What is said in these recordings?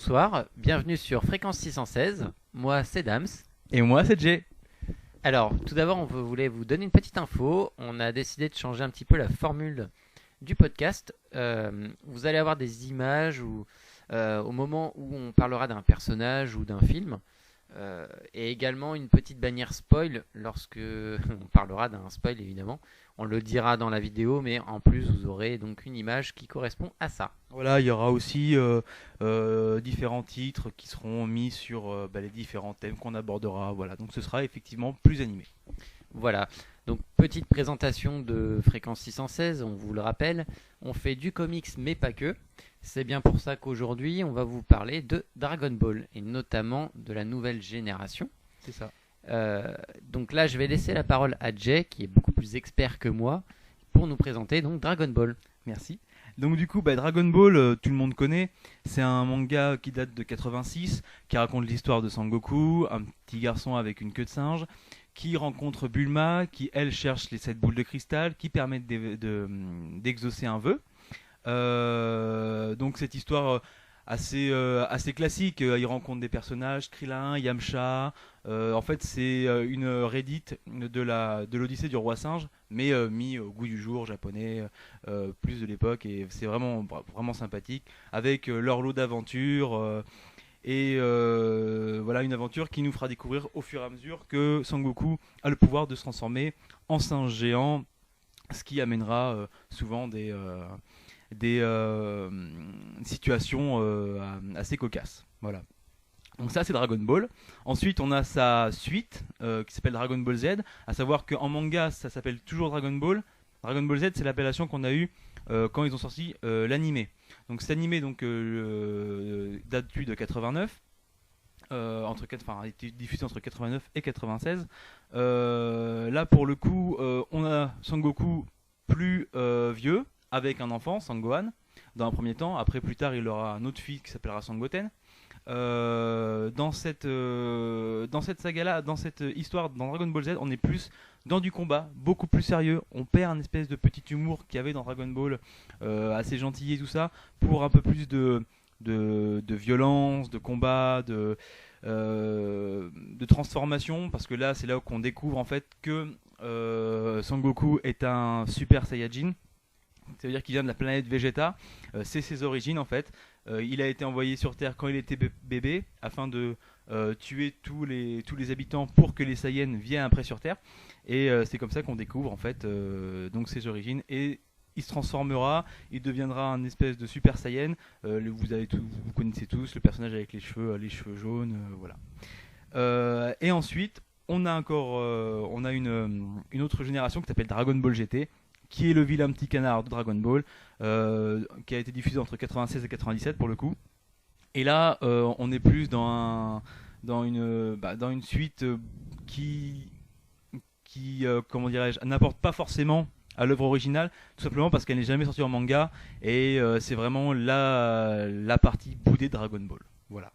bonsoir, bienvenue sur Fréquence 616, moi c'est Dams. Et moi, c'est Jay. Alors, tout d'abord, voulait vous donner une petite info, on a décidé de changer un petit peu la formule du podcast. Vous allez avoir des images au moment où on parlera d'un personnage ou d'un film, et également une petite bannière spoil lorsque on parlera d'un spoil évidemment. On le dira dans la vidéo, mais en plus vous aurez donc une image qui correspond à ça. Voilà, il y aura aussi différents titres qui seront mis sur les différents thèmes qu'on abordera. Voilà, donc ce sera effectivement plus animé. Voilà, donc petite présentation de Fréquence 616, on vous le rappelle, on fait du comics mais pas que. C'est bien pour ça qu'aujourd'hui on va vous parler de Dragon Ball et notamment de la nouvelle génération. C'est ça. Donc là je vais laisser la parole à Jay qui est beaucoup plus expert que moi pour nous présenter donc Dragon Ball. Merci. Donc du coup, Dragon Ball, tout le monde connaît. C'est un manga qui date de 86, qui raconte l'histoire de Sangoku, un petit garçon avec une queue de singe, qui rencontre Bulma, qui elle cherche les 7 boules de cristal, qui permettent d'exaucer un vœu. Donc cette histoire assez classique, il rencontre des personnages, Krillin, Yamcha. En fait, c'est une réédite de l'Odyssée du roi singe, mais mis au goût du jour japonais, plus de l'époque, et c'est vraiment sympathique, avec leur lot d'aventures. Voilà une aventure qui nous fera découvrir au fur et à mesure que Sangoku a le pouvoir de se transformer en singe géant, ce qui amènera souvent des situations assez cocasses. Voilà. Donc ça c'est Dragon Ball. Ensuite on a sa suite qui s'appelle Dragon Ball Z, à savoir qu'en manga ça s'appelle toujours Dragon Ball. Dragon Ball Z c'est l'appellation qu'on a eue quand ils ont sorti l'animé. Donc cet animé date de 89. Il a été diffusé entre 89 et 96. Là pour le coup on a Sangoku plus vieux, avec un enfant, Sangohan, dans un premier temps. Après, plus tard, il aura un autre fils qui s'appellera Sangoten. Dans cette saga-là, dans cette histoire, dans Dragon Ball Z, on est plus dans du combat, beaucoup plus sérieux. On perd un espèce de petit humour qu'il y avait dans Dragon Ball, assez gentil et tout ça, pour un peu plus de violence, de combat, de transformation, parce que là, c'est là qu'on découvre en fait que Sangoku est un Super Saiyajin. Ça veut dire qu'il vient de la planète Vegeta, c'est ses origines en fait. Il a été envoyé sur Terre quand il était bébé afin de tuer tous les habitants pour que les Saiyans viennent après sur Terre. Et c'est comme ça qu'on découvre en fait donc ses origines. Et il se transformera, il deviendra un espèce de Super Saiyan. Vous connaissez tous le personnage avec les cheveux jaunes, voilà. Et ensuite, on a une autre génération qui s'appelle Dragon Ball GT, qui est le vilain petit canard de Dragon Ball, qui a été diffusé entre 96 et 97 pour le coup. Et là, on est plus dans une suite qui comment dirais-je, n'apporte pas forcément à l'œuvre originale, tout simplement parce qu'elle n'est jamais sortie en manga, et c'est vraiment la partie boudée de Dragon Ball. Voilà.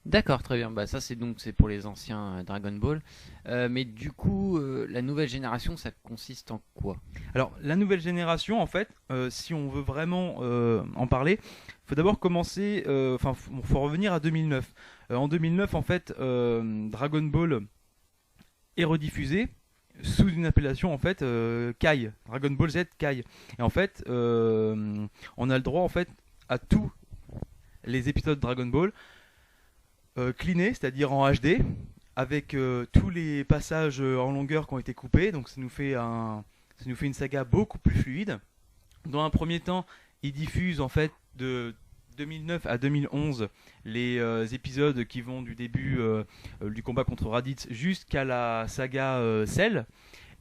D'accord, très bien. Ça c'est pour les anciens Dragon Ball. Mais du coup, la nouvelle génération, ça consiste en quoi? Alors, la nouvelle génération, en fait, si on veut vraiment en parler, il faut d'abord commencer. Faut revenir à 2009. En 2009, en fait, Dragon Ball est rediffusé sous une appellation en fait Kai, Dragon Ball Z Kai. Et en fait, on a le droit en fait à tous les épisodes de Dragon Ball. Cleané, c'est-à-dire en HD, avec tous les passages en longueur qui ont été coupés, donc ça nous fait une saga beaucoup plus fluide. Dans un premier temps, il diffuse en fait de 2009 à 2011 les épisodes qui vont du début du combat contre Raditz jusqu'à la saga Cell,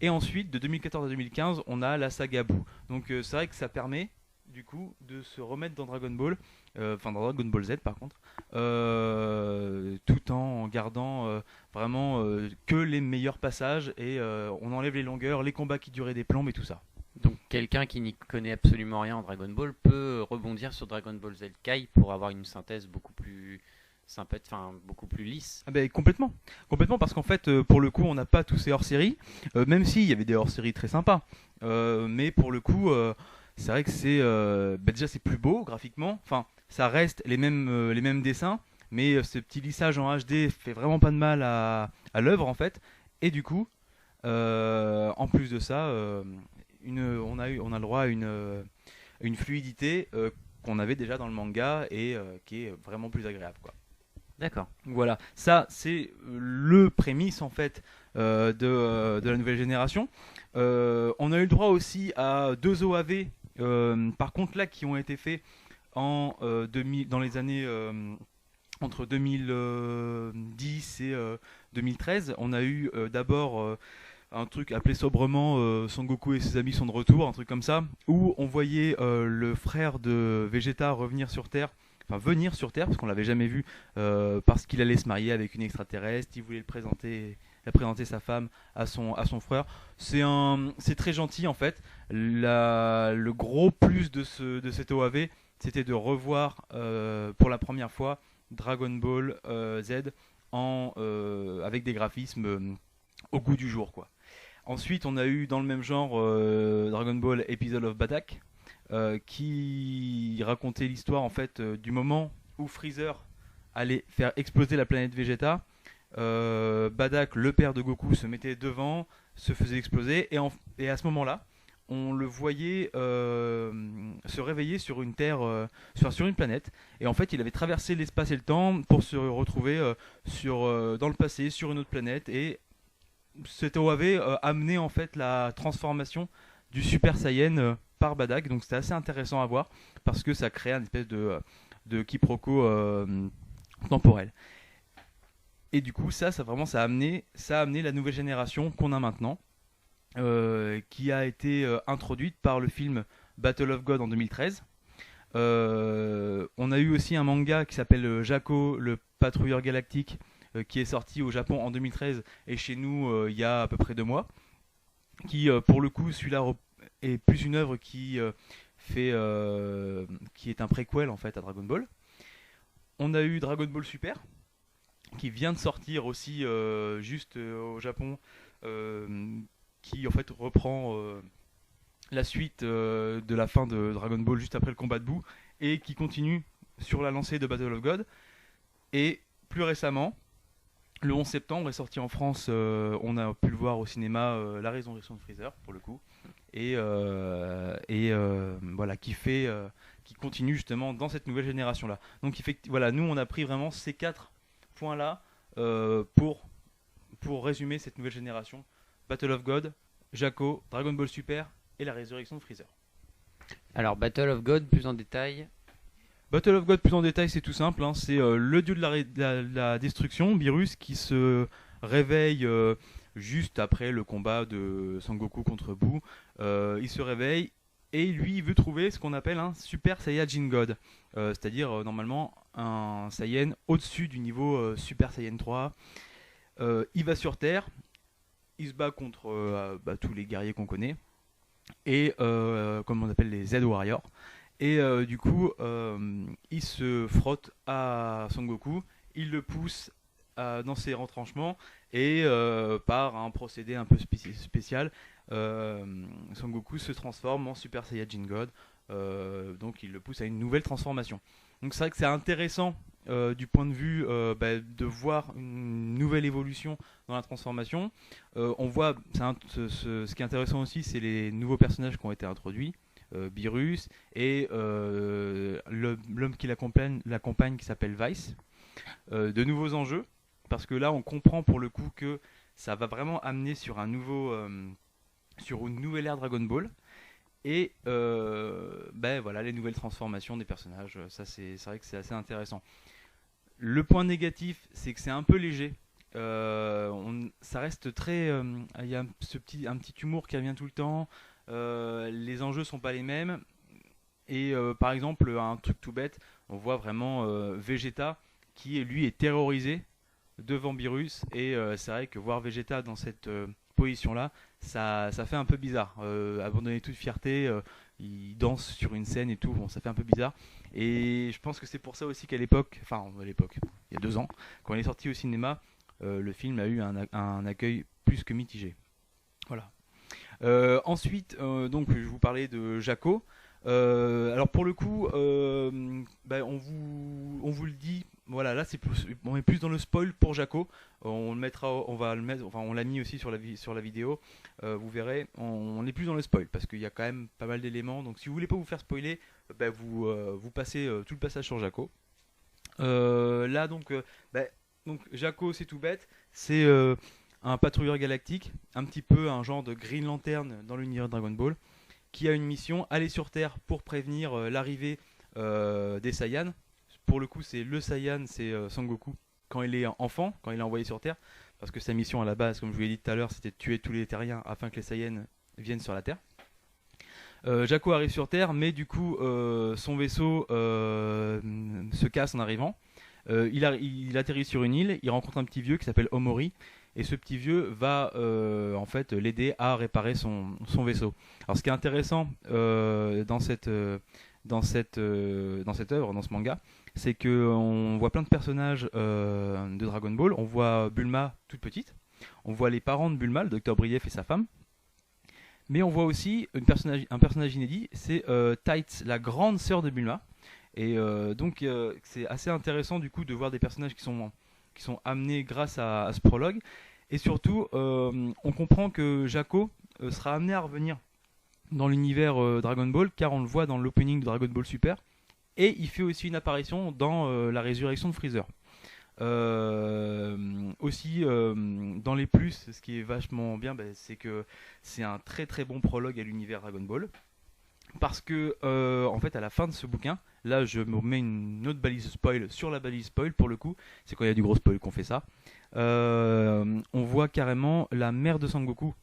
et ensuite de 2014 à 2015 on a la saga Boo. Donc c'est vrai que ça permet du coup de se remettre dans Dragon Ball, dans Dragon Ball Z par contre, tout en gardant vraiment que les meilleurs passages, et on enlève les longueurs, les combats qui duraient des plombes et tout ça. Donc quelqu'un qui n'y connaît absolument rien en Dragon Ball peut rebondir sur Dragon Ball Z Kai pour avoir une synthèse beaucoup plus beaucoup plus lisse. Complètement, parce qu'en fait pour le coup on n'a pas tous ces hors-séries, même s'il y avait des hors-séries très sympas, mais pour le coup c'est vrai que déjà c'est plus beau graphiquement. Enfin, ça reste les mêmes dessins, mais ce petit lissage en HD fait vraiment pas de mal à l'œuvre en fait. Et du coup, en plus de ça, on a le droit à une fluidité qu'on avait déjà dans le manga et qui est vraiment plus agréable, quoi. D'accord. Voilà, ça c'est le prémisse en fait de la nouvelle génération. On a eu le droit aussi à deux OAV, par contre là qui ont été faits en 2000, dans les années entre 2010 et 2013. On a eu d'abord un truc appelé sobrement Son Goku et ses amis sont de retour, un truc comme ça, où on voyait le frère de Vegeta revenir sur Terre. Enfin, venir sur Terre, parce qu'on l'avait jamais vu, parce qu'il allait se marier avec une extraterrestre, il voulait présenter sa femme à son frère. C'est très gentil en fait. Le gros plus de cette OAV, c'était de revoir pour la première fois Dragon Ball Z avec des graphismes au goût du jour, quoi. Ensuite, on a eu dans le même genre Dragon Ball Episode of Badak, qui racontait l'histoire en fait du moment où Freezer allait faire exploser la planète Vegeta. Badak, le père de Goku, se mettait devant, se faisait exploser, et à ce moment-là, on le voyait se réveiller sur une terre, sur une planète. Et en fait, il avait traversé l'espace et le temps pour se retrouver dans le passé, sur une autre planète. Et cet OAV amenait en fait la transformation du Super Saiyan par Badak. Donc c'était assez intéressant à voir parce que ça crée une espèce de quiproquo temporel. Et du coup, ça a amené la nouvelle génération qu'on a maintenant, qui a été introduite par le film Battle of God en 2013. On a eu aussi un manga qui s'appelle Jaco, le patrouilleur galactique, qui est sorti au Japon en 2013 et chez nous il y a à peu près 2 mois. Qui, pour le coup, celui-là est plus une œuvre qui est un préquel en fait à Dragon Ball. On a eu Dragon Ball Super, qui vient de sortir aussi juste au Japon, qui en fait reprend la suite de la fin de Dragon Ball juste après le combat de Boo et qui continue sur la lancée de Battle of God. Et plus récemment, le 11 septembre est sorti en France, on a pu le voir au cinéma, La Résurrection de Freezer pour le coup, et voilà, qui continue justement dans cette nouvelle génération là. Donc voilà, nous on a pris vraiment ces 4 points là pour résumer cette nouvelle génération: Battle of God, Jaco, Dragon Ball Super et La Résurrection de Freezer. Alors, Battle of God, plus en détail. Battle of God plus en détail, c'est tout simple, hein. C'est le dieu de la destruction, Beerus, qui se réveille juste après le combat de Sangoku contre Boo. Il se réveille et lui il veut trouver ce qu'on appelle un Super Saiyajin God, c'est-à-dire normalement un Saiyan au-dessus du niveau Super Saiyan 3. Il va sur Terre, il se bat contre tous les guerriers qu'on connaît, et comme on appelle les Z-Warriors. Et du coup, il se frotte à Son Goku, il le pousse dans ses retranchements, et par un procédé un peu spécial, Son Goku se transforme en Super Saiyajin God. Donc il le pousse à une nouvelle transformation. Donc c'est vrai que c'est intéressant du point de vue de voir une nouvelle évolution dans la transformation. On voit, ce qui est intéressant aussi, c'est les nouveaux personnages qui ont été introduits. Beerus et l'homme qui l'accompagne qui s'appelle Vice. De nouveaux enjeux, parce que là on comprend pour le coup que ça va vraiment amener sur sur une nouvelle ère Dragon Ball. Et voilà, les nouvelles transformations des personnages, ça c'est vrai que c'est assez intéressant. Le point négatif, c'est que c'est un peu léger. Ça reste très, il y a un petit humour qui revient tout le temps. Les enjeux sont pas les mêmes. Et par exemple, un truc tout bête, on voit vraiment Vegeta qui lui est terrorisé devant Beerus. Et c'est vrai que voir Vegeta dans cette position-là, ça fait un peu bizarre. Abandonner toute fierté, il danse sur une scène et tout, bon, ça fait un peu bizarre. Et je pense que c'est pour ça aussi qu'à l'époque, il y a 2 ans, quand il est sorti au cinéma, le film a eu un accueil plus que mitigé. Voilà. Ensuite, donc je vous parlais de Jaco. Alors pour le coup, on vous le dit. Voilà, là on est plus dans le spoil pour Jaco. On le mettra, on va le mettre, enfin on l'a mis aussi sur la vidéo. Vous verrez, on est plus dans le spoil parce qu'il y a quand même pas mal d'éléments. Donc si vous voulez pas vous faire spoiler, vous passez tout le passage sur Jaco. Là donc Jaco, c'est tout bête, c'est un patrouilleur galactique, un petit peu un genre de Green Lantern dans l'univers Dragon Ball, qui a une mission, aller sur Terre pour prévenir l'arrivée des Saiyans. Pour le coup, c'est le Saiyan, c'est Sangoku quand il est enfant, quand il est envoyé sur Terre, parce que sa mission à la base, comme je vous l'ai dit tout à l'heure, c'était de tuer tous les Terriens afin que les Saiyans viennent sur la Terre. Jaco arrive sur Terre, mais du coup, son vaisseau se casse en arrivant. Il atterrit sur une île, il rencontre un petit vieux qui s'appelle Omori, et ce petit vieux va en fait l'aider à réparer son vaisseau. Alors ce qui est intéressant dans cette œuvre, dans ce manga, c'est qu'on voit plein de personnages de Dragon Ball. On voit Bulma toute petite, on voit les parents de Bulma, le docteur Brief et sa femme, mais on voit aussi un personnage inédit, c'est Tights, la grande sœur de Bulma. Et donc c'est assez intéressant du coup de voir des personnages qui sont amenés grâce à ce prologue. Et surtout, on comprend que Jaco sera amené à revenir dans l'univers Dragon Ball, car on le voit dans l'opening de Dragon Ball Super. Et il fait aussi une apparition dans la résurrection de Freezer. Aussi, dans les plus, ce qui est vachement bien, c'est que c'est un très très bon prologue à l'univers Dragon Ball. Parce que, en fait, à la fin de ce bouquin, là je me mets une autre balise spoil sur la balise spoil pour le coup, c'est quand il y a du gros spoil qu'on fait ça. On voit carrément la mère de Sangoku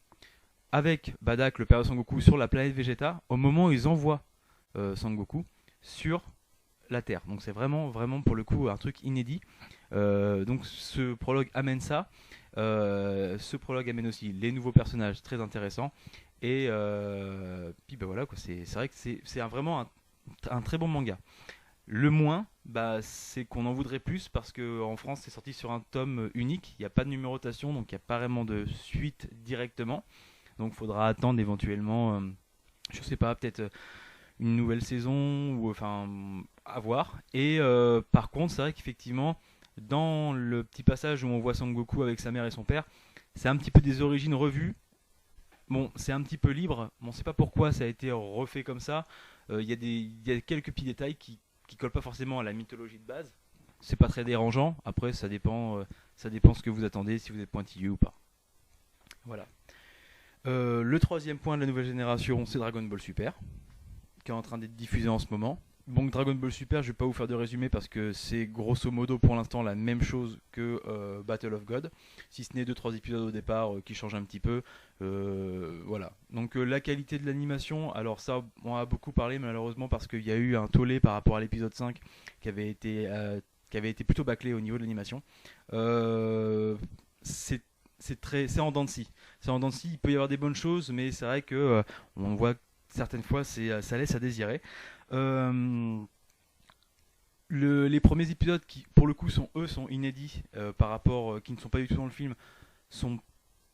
avec Badak, le père de Sangoku, sur la planète Vegeta au moment où ils envoient Sangoku sur la Terre. Donc c'est vraiment, vraiment pour le coup un truc inédit. Donc ce prologue amène ça. Ce prologue amène aussi les nouveaux personnages très intéressants. Et puis voilà quoi, c'est vrai que c'est vraiment un très bon manga. Le moins, c'est qu'on en voudrait plus parce qu'en France c'est sorti sur un tome unique, il n'y a pas de numérotation, donc il n'y a pas vraiment de suite directement. Donc il faudra attendre éventuellement, je sais pas, peut-être une nouvelle saison, ou enfin à voir. Et par contre c'est vrai qu'effectivement, dans le petit passage où on voit Sangoku avec sa mère et son père, c'est un petit peu des origines revues. Bon, c'est un petit peu libre, on ne sait pas pourquoi ça a été refait comme ça. Il y a quelques petits détails qui collent pas forcément à la mythologie de base. C'est pas très dérangeant, après ça dépend ce que vous attendez, si vous êtes pointilleux ou pas. Voilà. Le troisième point de la nouvelle génération, c'est Dragon Ball Super, qui est en train d'être diffusé en ce moment. Donc Dragon Ball Super, je vais pas vous faire de résumé parce que c'est grosso modo pour l'instant la même chose que Battle of God, si ce n'est 2-3 épisodes au départ qui changent un petit peu. Voilà. Donc la qualité de l'animation, alors ça on a beaucoup parlé malheureusement parce qu'il y a eu un tollé par rapport à l'épisode 5 qui avait été plutôt bâclé au niveau de l'animation. C'est en dents de scie. C'est en dents de scie, il peut y avoir des bonnes choses, mais c'est vrai que on voit certaines fois ça laisse à désirer. Les premiers épisodes qui pour le coup sont inédits par rapport qui ne sont pas du tout dans le film, sont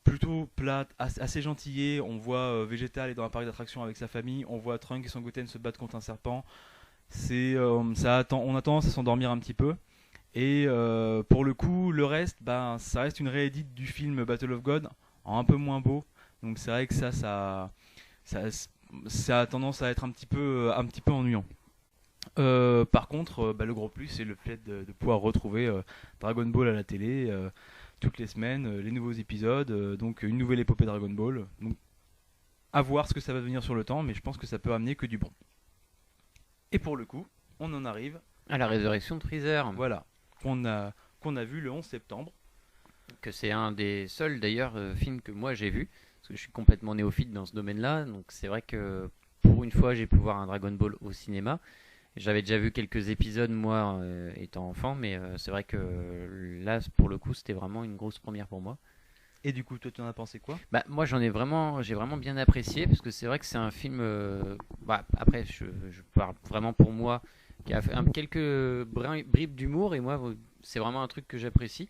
plutôt plates, assez gentillés. On voit Vegeta aller dans un parc d'attractions avec sa famille, on voit Trunks et Son Goten se battre contre un serpent. On a tendance à s'endormir un petit peu. Et pour le coup, le reste, ça reste une réédite du film Battle of God en un peu moins beau. Donc c'est vrai que ça a tendance à être un petit peu ennuyant. Par contre, le gros plus, c'est le fait de pouvoir retrouver Dragon Ball à la télé toutes les semaines, les nouveaux épisodes, donc une nouvelle épopée Dragon Ball. Donc, à voir ce que ça va devenir sur le temps, mais je pense que ça peut amener que du bon. Et pour le coup, on en arrive à la résurrection de Freezer. Voilà, qu'on a vu le 11 septembre. Que c'est un des seuls d'ailleurs films que moi j'ai vu, parce que je suis complètement néophyte dans ce domaine-là, donc c'est vrai que pour une fois j'ai pu voir un Dragon Ball au cinéma. J'avais déjà vu quelques épisodes moi étant enfant, mais c'est vrai que là pour le coup c'était vraiment une grosse première pour moi. Et du coup toi tu en as pensé quoi? Moi j'ai vraiment bien apprécié, parce que c'est vrai que c'est un film, après je parle vraiment pour moi, qui a fait quelques bribes d'humour, et moi c'est vraiment un truc que j'apprécie.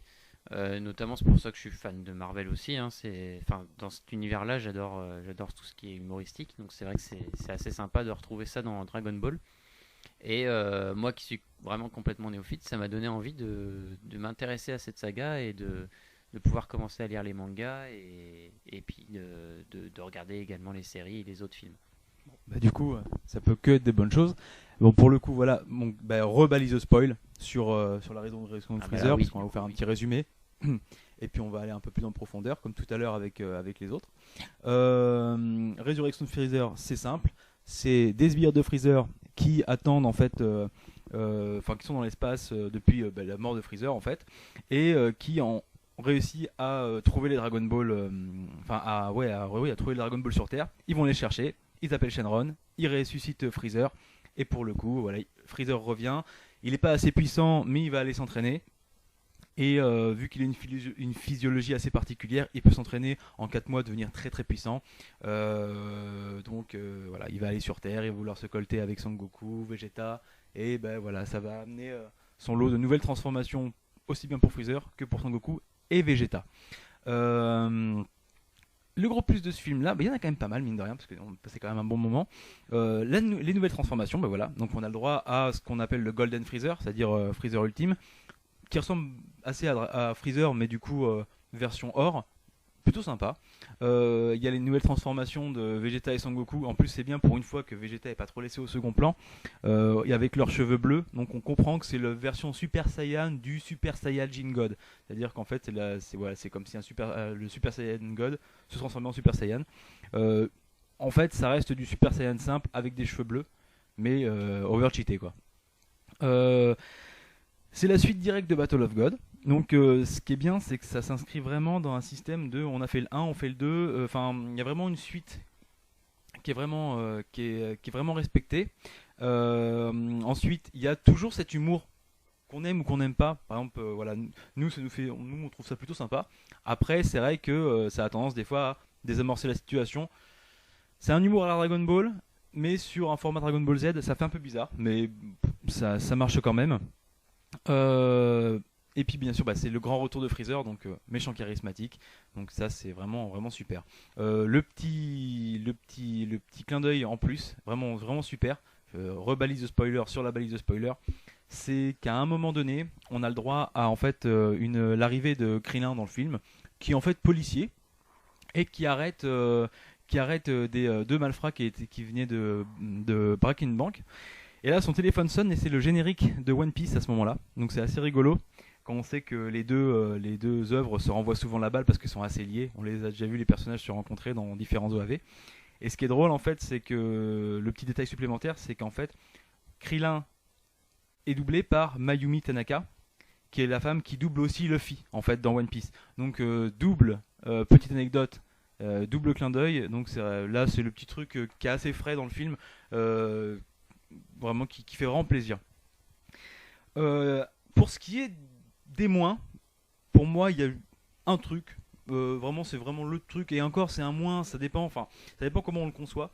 Notamment, c'est pour ça que je suis fan de Marvel aussi. Hein. Enfin, dans cet univers-là, j'adore tout ce qui est humoristique. Donc c'est vrai que c'est assez sympa de retrouver ça dans Dragon Ball. Et moi qui suis vraiment complètement néophyte, ça m'a donné envie de m'intéresser à cette saga et de pouvoir commencer à lire les mangas et puis de regarder également les séries et les autres films. Bah, du coup, ça peut que être des bonnes choses. Bon, pour le coup, voilà, donc, rebalise le spoil sur la résurrection de Ah bah Freezer, oui, parce qu'on va vous faire un petit résumé. Et puis on va aller un peu plus en profondeur, comme tout à l'heure avec les autres. Résurrection de Freezer, c'est simple. C'est des sbires de Freezer qui attendent en fait, qui sont dans l'espace depuis la mort de Freezer en fait, et qui ont réussi à trouver les Dragon Ball, à trouver les Dragon Ball sur Terre. Ils vont les chercher. Ils appellent Shenron, ils ressuscitent Freezer, et pour le coup, voilà, Freezer revient. Il n'est pas assez puissant, mais il va aller s'entraîner. Et vu qu'il a une physiologie assez particulière, il peut s'entraîner en 4 mois, devenir très très puissant. Voilà, il va aller sur Terre, il va vouloir se colter avec Son Goku, Vegeta, et ben voilà, ça va amener son lot de nouvelles transformations, aussi bien pour Freezer que pour Son Goku et Vegeta. Le gros plus de ce film là, il y en a quand même pas mal mine de rien parce qu'on a passé quand même un bon moment. Les nouvelles transformations, voilà, donc on a le droit à ce qu'on appelle le Golden Freezer, c'est-à-dire Freezer Ultime, qui ressemble assez à Freezer mais du coup version or, plutôt sympa. Il y a les nouvelles transformations de Vegeta et Son Goku. En plus, c'est bien pour une fois que Vegeta n'est pas trop laissé au second plan. Et avec leurs cheveux bleus, donc on comprend que c'est la version Super Saiyan du Super Saiyajin God. C'est-à-dire qu'en fait, c'est comme si le Super Saiyan God se transformait en Super Saiyan. En fait, ça reste du Super Saiyan simple avec des cheveux bleus, mais over-cheaté quoi. C'est la suite directe de Battle of God. Donc ce qui est bien, c'est que ça s'inscrit vraiment dans un système de on a fait le 1, on fait le 2. Enfin, il y a vraiment une suite qui est vraiment respectée. Ensuite, il y a toujours cet humour qu'on aime ou qu'on n'aime pas. Par exemple, voilà, nous on trouve ça plutôt sympa. Après, c'est vrai que ça a tendance des fois à désamorcer la situation. C'est un humour à la Dragon Ball, mais sur un format Dragon Ball Z, ça fait un peu bizarre, mais ça marche quand même. Et puis bien sûr c'est le grand retour de Freezer, donc méchant charismatique, donc ça c'est vraiment vraiment super. Le petit clin d'œil en plus, vraiment vraiment super. Rebalise de spoiler sur la balise de spoiler, c'est qu'à un moment donné on a le droit à en fait l'arrivée de Krillin dans le film, qui est en fait policier et qui arrête des deux malfrats qui venaient de braquer une banque. Et là, son téléphone sonne et c'est le générique de One Piece à ce moment-là. Donc c'est assez rigolo quand on sait que les deux œuvres se renvoient souvent la balle parce qu'elles sont assez liées. On les a déjà vus, les personnages se rencontrer dans différents OAV. Et ce qui est drôle en fait, c'est que le petit détail supplémentaire, c'est qu'en fait, Krillin est doublé par Mayumi Tanaka, qui est la femme qui double aussi Luffy en fait dans One Piece. Donc petite anecdote. Double clin d'œil, donc là c'est le petit truc qui est assez frais dans le film, vraiment qui fait vraiment plaisir. Pour ce qui est des moins, pour moi il y a eu un truc, vraiment c'est vraiment le truc, et encore c'est un moins, ça dépend comment on le conçoit.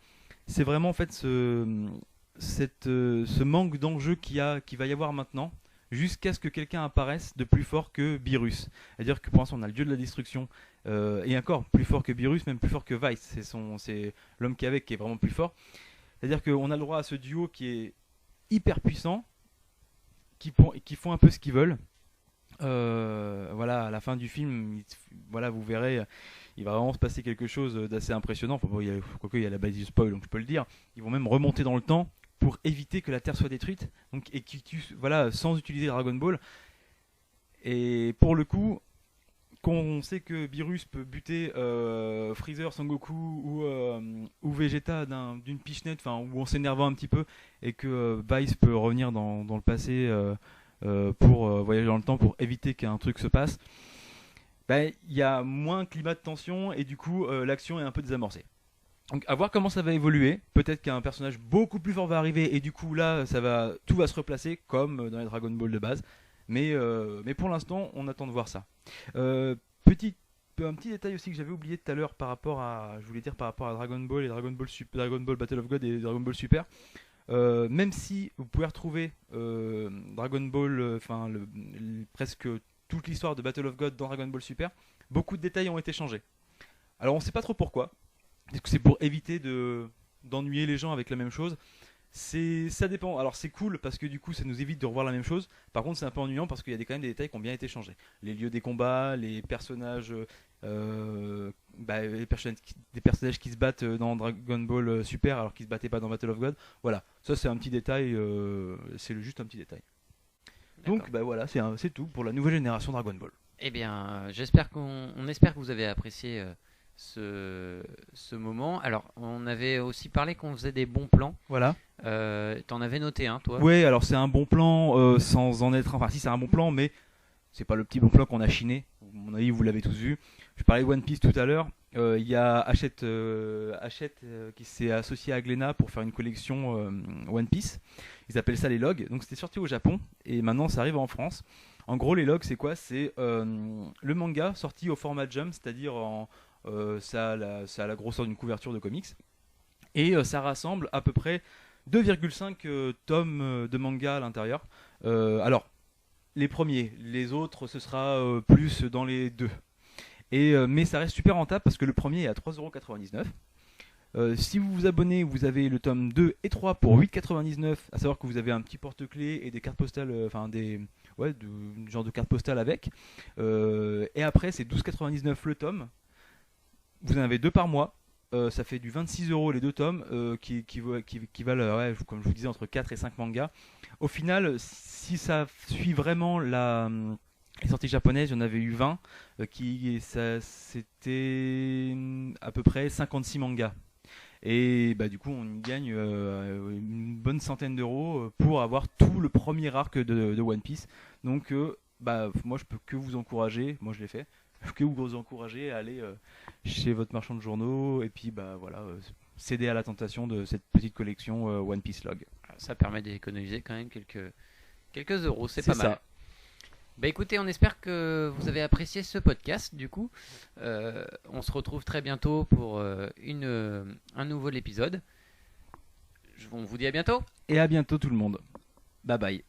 C'est vraiment en fait ce manque d'enjeu qui va y avoir maintenant, jusqu'à ce que quelqu'un apparaisse de plus fort que Beerus. C'est-à-dire que pour l'instant on a le dieu de la destruction, et encore plus fort que Beerus, même plus fort que Vice, c'est l'homme qui est avec qui est vraiment plus fort. C'est-à-dire qu'on a le droit à ce duo qui est hyper puissant, qui font un peu ce qu'ils veulent. Voilà, à la fin du film, voilà, vous verrez, il va vraiment se passer quelque chose d'assez impressionnant. Enfin, bon, il y a la base du spoil, donc je peux le dire. Ils vont même remonter dans le temps pour éviter que la Terre soit détruite, donc, et qui tuent, voilà, sans utiliser Dragon Ball. Et pour le coup, quand on sait que Beerus peut buter Freezer, Son Goku ou Vegeta d'une pichenette, ou en s'énervant un petit peu, et que Vice peut revenir dans le passé pour voyager dans le temps pour éviter qu'un truc se passe, il y a moins de climat de tension et du coup l'action est un peu désamorcée. Donc à voir comment ça va évoluer. Peut-être qu'un personnage beaucoup plus fort va arriver et du coup là tout va se replacer comme dans les Dragon Ball de base. Mais pour l'instant on attend de voir ça. Un petit détail aussi que j'avais oublié tout à l'heure par rapport à Dragon Ball et Dragon Ball Battle of God et Dragon Ball Super. Même si vous pouvez retrouver Dragon Ball, presque toute l'histoire de Battle of God dans Dragon Ball Super, beaucoup de détails ont été changés. Alors on sait pas trop pourquoi. Est-ce que c'est pour éviter d'ennuyer les gens avec la même chose? Ça dépend. Alors c'est cool parce que du coup ça nous évite de revoir la même chose. Par contre c'est un peu ennuyant parce qu'il y a quand même des détails qui ont bien été changés. Les lieux des combats, les personnages, des personnages qui se battent dans Dragon Ball Super alors qu'ils se battaient pas dans Battle of God. Voilà, ça c'est un petit détail. Juste un petit détail. Donc voilà, c'est tout pour la nouvelle génération Dragon Ball. Eh bien, on espère que vous avez apprécié ce moment. Alors, on avait aussi parlé qu'on faisait des bons plans. Voilà. T'en avais noté un, toi? Ouais, alors c'est un bon plan sans en être. Enfin, si c'est un bon plan, mais c'est pas le petit bon plan qu'on a chiné. À mon avis, vous l'avez tous vu. Je parlais de One Piece tout à l'heure. Il y a Hachette qui s'est associé à Glénat pour faire une collection One Piece. Ils appellent ça les logs. Donc c'était sorti au Japon et maintenant ça arrive en France. En gros, les logs, c'est quoi? C'est le manga sorti au format Jump, c'est-à-dire ça a la grosseur d'une couverture de comics. Et ça rassemble à peu près 2,5 tomes de manga à l'intérieur. Alors, les premiers, les autres, ce sera plus dans les deux. Mais ça reste super rentable parce que le premier est à 3,99€. Si vous vous abonnez, vous avez le tome 2 et 3 pour 8,99€, à savoir que vous avez un petit porte-clés et des cartes postales, genre de cartes postales avec. Et après, c'est 12,99€ le tome. Vous en avez 2 par mois. Ça fait du 26€ les 2 tomes qui valent, comme je vous disais, entre 4 et 5 mangas. Au final, si ça suit vraiment les sorties japonaises, il y en avait eu 20. C'était à peu près 56 mangas. Et du coup, on y gagne une bonne centaine d'euros pour avoir tout le premier arc de One Piece. Donc, moi, je peux que vous encourager. Moi, je l'ai fait. Je peux que vous encourager à aller chez votre marchand de journaux et puis céder à la tentation de cette petite collection One Piece Log. Ça permet d'économiser quand même quelques euros, c'est pas mal. Ça. Écoutez, on espère que vous avez apprécié ce podcast. Du coup, on se retrouve très bientôt pour un nouvel épisode. On vous dit à bientôt. Et à bientôt tout le monde. Bye bye.